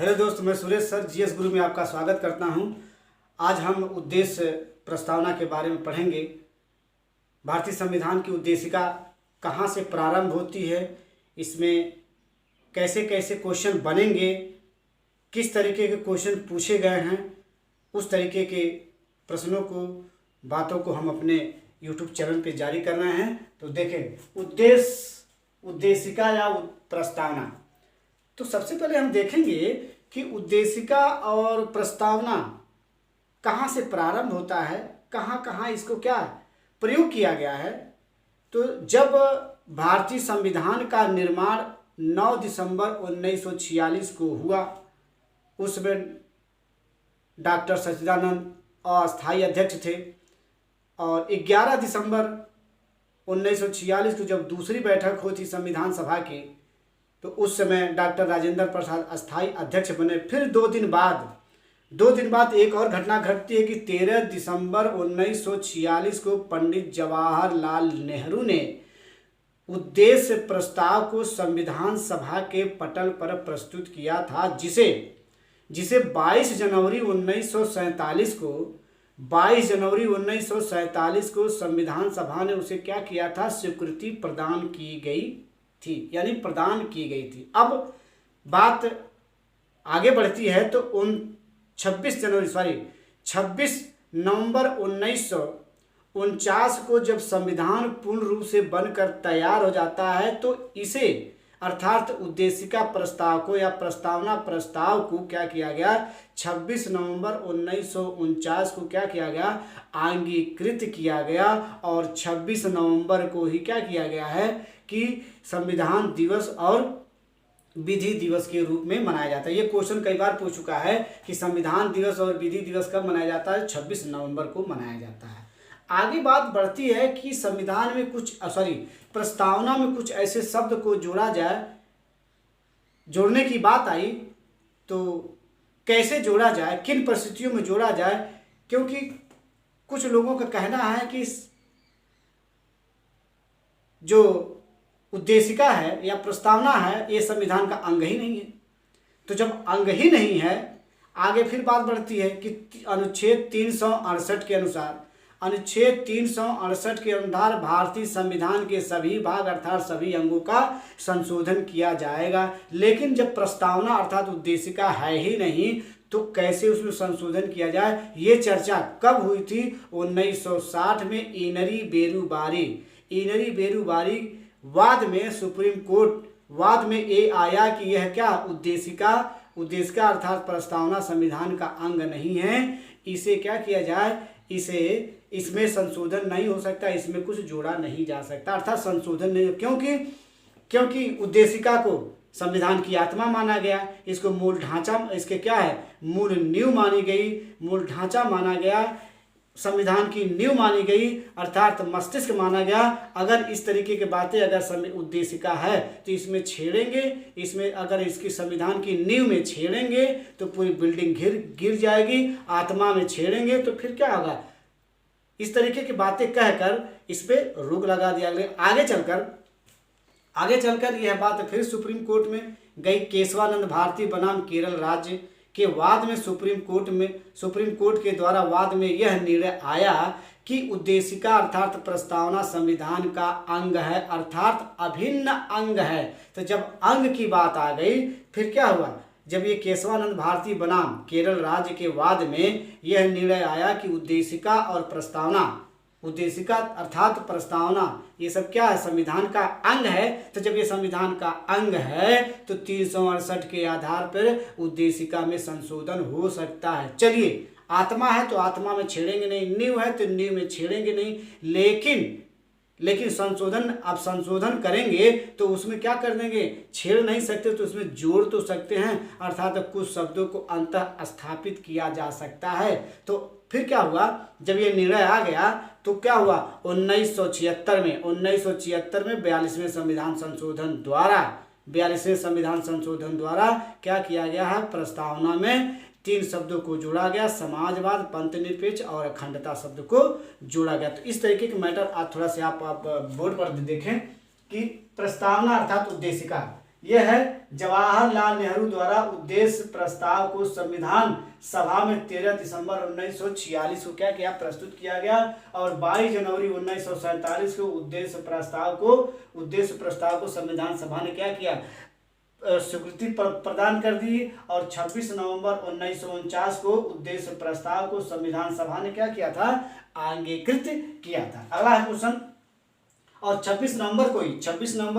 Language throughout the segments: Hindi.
हेलो दोस्त, मैं सुरेश सर जीएस गुरु में आपका स्वागत करता हूं। आज हम उद्देश्य प्रस्तावना के बारे में पढ़ेंगे। भारतीय संविधान की उद्देशिका कहां से प्रारंभ होती है, इसमें कैसे कैसे क्वेश्चन बनेंगे, किस तरीके के क्वेश्चन पूछे गए हैं, उस तरीके के प्रश्नों को बातों को हम अपने यूट्यूब चैनल पे जारी कर रहे हैं। तो देखें उद्देशिका या प्रस्तावना। तो सबसे पहले हम देखेंगे कि उद्देशिका और प्रस्तावना कहाँ से प्रारंभ होता है, कहाँ कहाँ इसको क्या प्रयोग किया गया है। तो जब भारतीय संविधान का निर्माण 9 दिसंबर 1946 को हुआ, उसमें डॉक्टर सच्चिदानंद अस्थायी अध्यक्ष थे और 11 दिसंबर 1946 को जब दूसरी बैठक हुई थी संविधान सभा की, तो उस समय डॉक्टर राजेंद्र प्रसाद अस्थायी अध्यक्ष बने। फिर दो दिन बाद एक और घटना घटती है कि 13 दिसंबर 1946 को पंडित जवाहरलाल नेहरू ने उद्देश्य प्रस्ताव को संविधान सभा के पटल पर प्रस्तुत किया था, जिसे 22 जनवरी 1947 को संविधान सभा ने उसे क्या किया था, स्वीकृति प्रदान की गई थी, यानी प्रदान की गई थी। अब बात आगे बढ़ती है तो 26 नवंबर 1949 को जब संविधान पूर्ण रूप से बनकर तैयार हो जाता है, तो इसे अर्थात उद्देशिका प्रस्ताव को या प्रस्तावना प्रस्ताव को क्या किया गया, 26 नवंबर 1949 को क्या किया गया, अंगीकृत किया गया। और 26 नवंबर को ही क्या किया गया है कि संविधान दिवस और विधि दिवस के रूप में मनाया जाता है। ये क्वेश्चन कई बार पूछ चुका है कि संविधान दिवस और विधि दिवस कब मनाया जाता है, 26 नवंबर को मनाया जाता है। आगे बात बढ़ती है कि संविधान में प्रस्तावना में कुछ ऐसे शब्द को जोड़ने की बात आई, तो कैसे जोड़ा जाए, किन परिस्थितियों में जोड़ा जाए, क्योंकि कुछ लोगों का कहना है कि जो उद्देशिका है या प्रस्तावना है, ये संविधान का अंग ही नहीं है। तो जब अंग ही नहीं है, आगे फिर बात बढ़ती है कि अनुच्छेद 368 के अनुसार भारतीय संविधान के सभी भाग अर्थात सभी अंगों का संशोधन किया जाएगा। लेकिन जब प्रस्तावना अर्थात उद्देशिका है ही नहीं, तो कैसे उसमें संशोधन किया जाए, ये चर्चा कब हुई थी, 1960 में इनरी बेरुबारी वाद में सुप्रीम कोर्ट में ये आया कि यह क्या उद्देशिका अर्थात प्रस्तावना संविधान का अंग नहीं है, इसे क्या किया जाए, इसमें संशोधन नहीं हो सकता, इसमें कुछ जोड़ा नहीं जा सकता, अर्थात संशोधन नहीं, क्योंकि उद्देशिका को संविधान की आत्मा माना गया, इसको मूल ढांचा, इसके क्या है, मूल नींव मानी गई, मूल ढांचा माना गया, संविधान की नींव मानी गई, अर्थात मस्तिष्क माना गया। अगर इस तरीके की बातें अगर उद्देशिका है तो इसमें छेड़ेंगे, इसमें अगर इसकी संविधान की नींव में छेड़ेंगे तो पूरी बिल्डिंग गिर जाएगी, आत्मा में छेड़ेंगे तो फिर क्या होगा। इस तरीके की बातें कहकर इस पे रोक लगा दिया गया। आगे चलकर यह बात फिर सुप्रीम कोर्ट में गई। केशवानंद भारती बनाम केरल राज्य के वाद में सुप्रीम कोर्ट के द्वारा वाद में यह निर्णय आया कि उद्देशिका अर्थात प्रस्तावना संविधान का अंग है, अर्थात अभिन्न अंग है। तो जब अंग की बात आ गई, फिर क्या हुआ, जब ये केशवानंद भारती बनाम केरल राज्य के वाद में यह निर्णय आया कि उद्देशिका अर्थात प्रस्तावना ये सब क्या है, संविधान का अंग है। तो जब ये संविधान का अंग है तो 368 के आधार पर उद्देशिका में संशोधन हो सकता है। चलिए, आत्मा है तो आत्मा में छेड़ेंगे नहीं, नींव है तो नींव में छेड़ेंगे नहीं, लेकिन संशोधन करेंगे तो उसमें क्या कर देंगे, छेड़ नहीं सकते तो उसमें जोड़ तो सकते हैं, अर्थात कुछ शब्दों को अंतः स्थापित किया जा सकता है। तो फिर क्या हुआ, जब ये निर्णय आ गया तो क्या हुआ, 1976 में 42वें संविधान संशोधन द्वारा क्या किया गया है, प्रस्तावना में 3 शब्दों को जोड़ा गया, समाजवाद, पंथनिरपेक्ष और अखंडता शब्द को जोड़ा गया। तो इस तरीके के मैटर आज थोड़ा से आप बोर्ड पर देखें कि प्रस्तावना अर्थात उद्देशिका यह है जवाहरलाल नेहरू द्वारा उद्देश्य प्रस्ताव को संविधान सभा में 13 दिसंबर 1946 को क्या किया, प्रस्तुत किया गया और 22 जनवरी 1947 को उद्देश्य प्रस्ताव को संविधान सभा ने क्या किया, स्वीकृति प्रदान कर दी और 26 नवंबर 1949 को उद्देश्य प्रस्ताव को संविधान सभा ने क्या किया था, अंगीकृत किया था। अगला है क्वेश्चन, और 26 नवंबर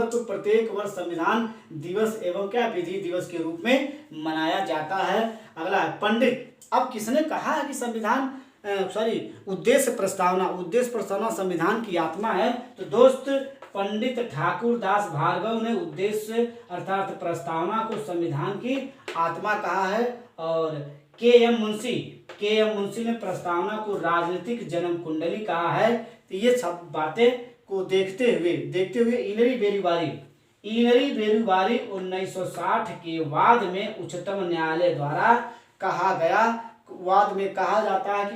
को प्रत्येक वर्ष संविधान दिवस एवं क्या विधि दिवस के रूप में मनाया जाता है। अगला है पंडित, अब किसने कहा है कि संविधान उद्देश्य प्रस्तावना संविधान की आत्मा है, तो दोस्त पंडित ठाकुर दास भार्गव ने उद्देश्य अर्थात प्रस्तावना को संविधान की आत्मा कहा है और के.एम. मुंशी ने प्रस्तावना को राजनीतिक जन्म कुंडली कहा है। तो ये सब बातें को देखते हुए इनरी बेरीवारी 1960 के वाद में उच्चतम न्यायालय द्वारा कहा जाता है कि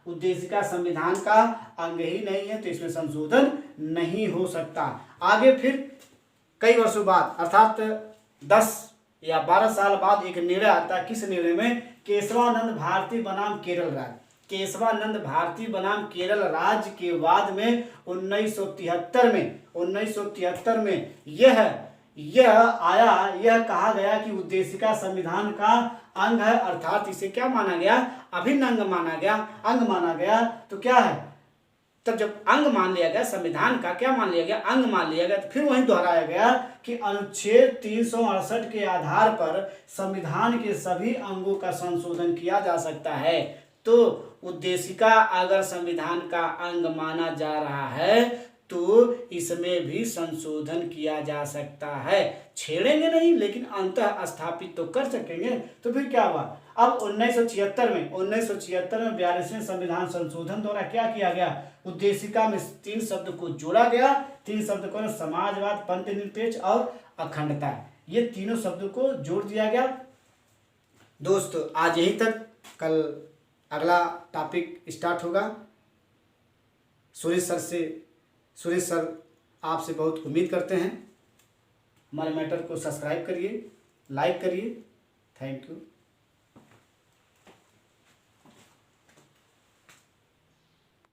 उद्देशिका संविधान का अंग ही नहीं है, तो इसमें संशोधन नहीं हो सकता। आगे फिर कई वर्षों बाद अर्थात 10 या 12 साल बाद एक निर्णय आता है। किस निर्णय में, केशवानंद भारती बनाम केरल राज्य के वाद में 1973 में यह कहा गया कि उद्देशिका संविधान का अंग है, अर्थात इसे क्या माना गया, अभिन्न अंग माना गया। तो क्या है, तब जब अंग मान लिया गया, संविधान का क्या मान लिया गया, अंग मान लिया गया, तो फिर वहीं दोहराया गया कि अनुच्छेद 368 के आधार पर संविधान के सभी अंगों का संशोधन किया जा सकता है। तो उद्देशिका अगर संविधान का अंग माना जा रहा है तो इसमें भी संशोधन किया जा सकता है। छेड़ेंगे नहीं लेकिन अंतः स्थापित तो कर सकेंगे। तो फिर क्या हुआ, अब 1976 में 42वें संविधान संशोधन द्वारा क्या किया गया, उद्देशिका में 3 शब्द को जोड़ा गया। 3 शब्द कौन, समाजवाद, पंथनिरपेक्ष और अखंडता, ये तीनों शब्दों को जोड़ दिया गया। दोस्तों आज यहीं तक, कल अगला टॉपिक स्टार्ट होगा। सुरेश सर आपसे बहुत उम्मीद करते हैं। हमारे मैटर को सब्सक्राइब करिए, लाइक करिए। Thank you.